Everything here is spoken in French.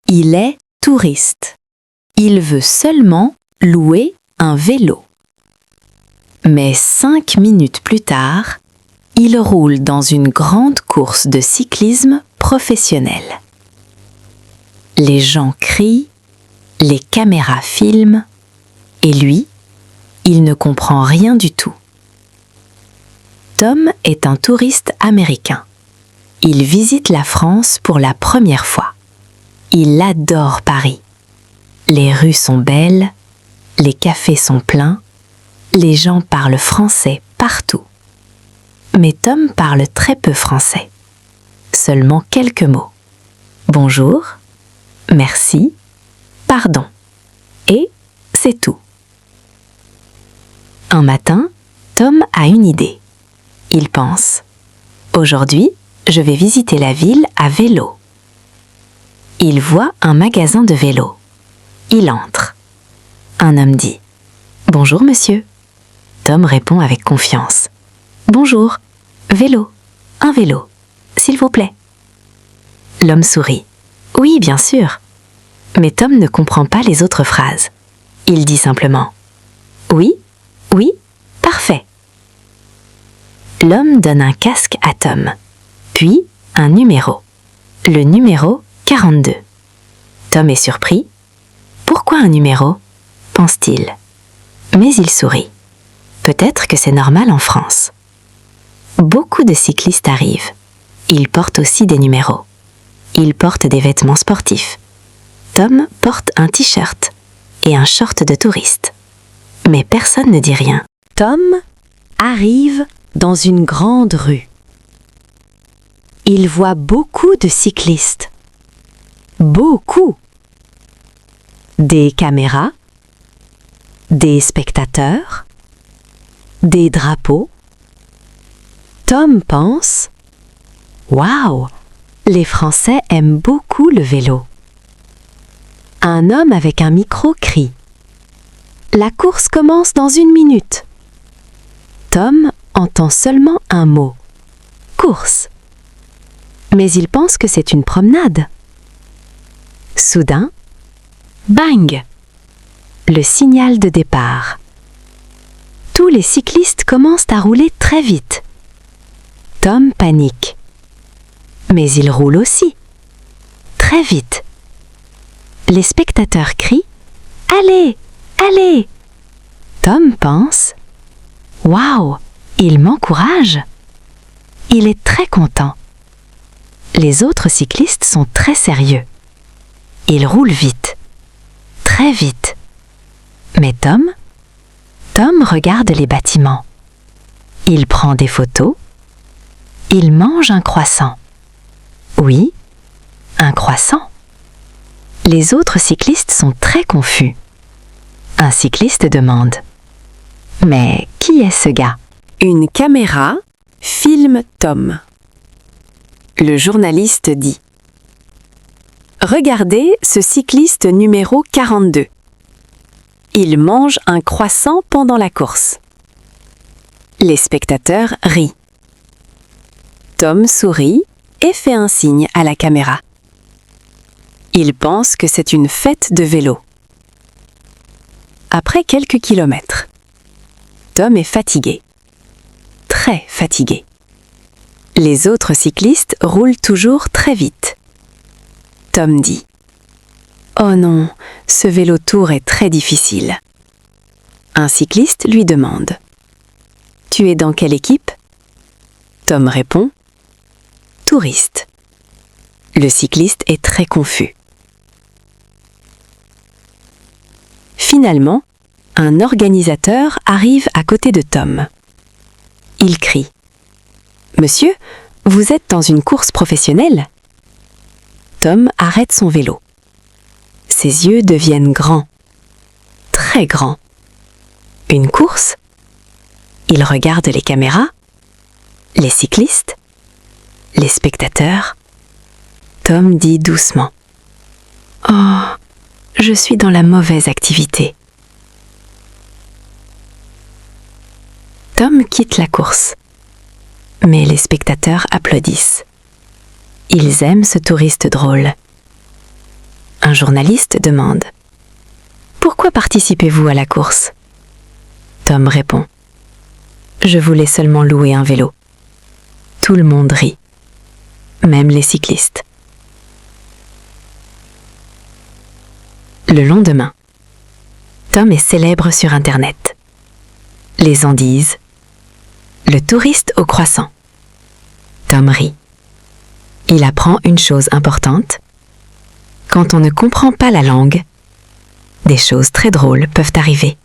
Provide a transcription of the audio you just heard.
Il est touriste. Il veut seulement louer un vélo. Mais 5 minutes plus tard, il roule dans une grande course de cyclisme professionnel. Les gens crient, les caméras filment, et lui, il ne comprend rien du tout. Tom est un touriste américain. Il visite la France pour la première fois. Il adore Paris. Les rues sont belles, les cafés sont pleins, les gens parlent français partout. Mais Tom parle très peu français. Seulement quelques mots. Bonjour, merci, pardon. Et c'est tout. Un matin, Tom a une idée. Il pense « Aujourd'hui, je vais visiter la ville à vélo. » Il voit un magasin de vélos. Il entre. Un homme dit « Bonjour monsieur ». Tom répond avec confiance « Bonjour, vélo, un vélo, s'il vous plaît. » L'homme sourit « Oui, bien sûr. » Mais Tom ne comprend pas les autres phrases. Il dit simplement « Oui, oui, parfait. » L'homme donne un casque à Tom, puis un numéro. Le numéro 42. Tom est surpris. Pourquoi un numéro ? Pense-t-il. Mais il sourit. Peut-être que c'est normal en France. Beaucoup de cyclistes arrivent. Ils portent aussi des numéros. Ils portent des vêtements sportifs. Tom porte un t-shirt et un short de touriste. Mais personne ne dit rien. Tom arrive dans une grande rue. Il voit beaucoup de cyclistes. Beaucoup. Des caméras, des spectateurs, des drapeaux. Tom pense « Waouh, les Français aiment beaucoup le vélo. » Un homme avec un micro crie « La course commence dans 1 minute. » Tom entend seulement un mot « course ». Mais il pense que c'est une promenade. Soudain, bang! Le signal de départ. Tous les cyclistes commencent à rouler très vite. Tom panique. Mais il roule aussi. Très vite. Les spectateurs crient « Allez, allez !» Tom pense « Waouh, il m'encourage !» Il est très content. Les autres cyclistes sont très sérieux. Ils roulent vite. Très vite. Mais Tom regarde les bâtiments. Il prend des photos. Il mange un croissant. Oui, un croissant. Les autres cyclistes sont très confus. Un cycliste demande « Mais qui est ce gars ?» Une caméra filme Tom. Le journaliste dit « Regardez ce cycliste numéro 42. Il mange un croissant pendant la course. » Les spectateurs rient. Tom sourit et fait un signe à la caméra. Il pense que c'est une fête de vélo. Après quelques kilomètres, Tom est fatigué. Très fatigué. Les autres cyclistes roulent toujours très vite. Tom dit « Oh non, ce vélo tour est très difficile. » Un cycliste lui demande « Tu es dans quelle équipe ?» Tom répond « Touriste. » Le cycliste est très confus. Finalement, un organisateur arrive à côté de Tom. Il crie « Monsieur, vous êtes dans une course professionnelle ?» Tom arrête son vélo. Ses yeux deviennent grands, très grands. Une course ? Il regarde les caméras, les cyclistes, les spectateurs. Tom dit doucement « Oh, je suis dans la mauvaise activité. » Tom quitte la course. Mais les spectateurs applaudissent. Ils aiment ce touriste drôle. journaliste demande « Pourquoi participez-vous à la course ?» Tom répond « Je voulais seulement louer un vélo. » Tout le monde rit, même les cyclistes. Le lendemain, Tom est célèbre sur Internet. Les gens disent « Le touriste au croissant ». Tom rit. Il apprend une chose importante. Quand on ne comprend pas la langue, des choses très drôles peuvent arriver.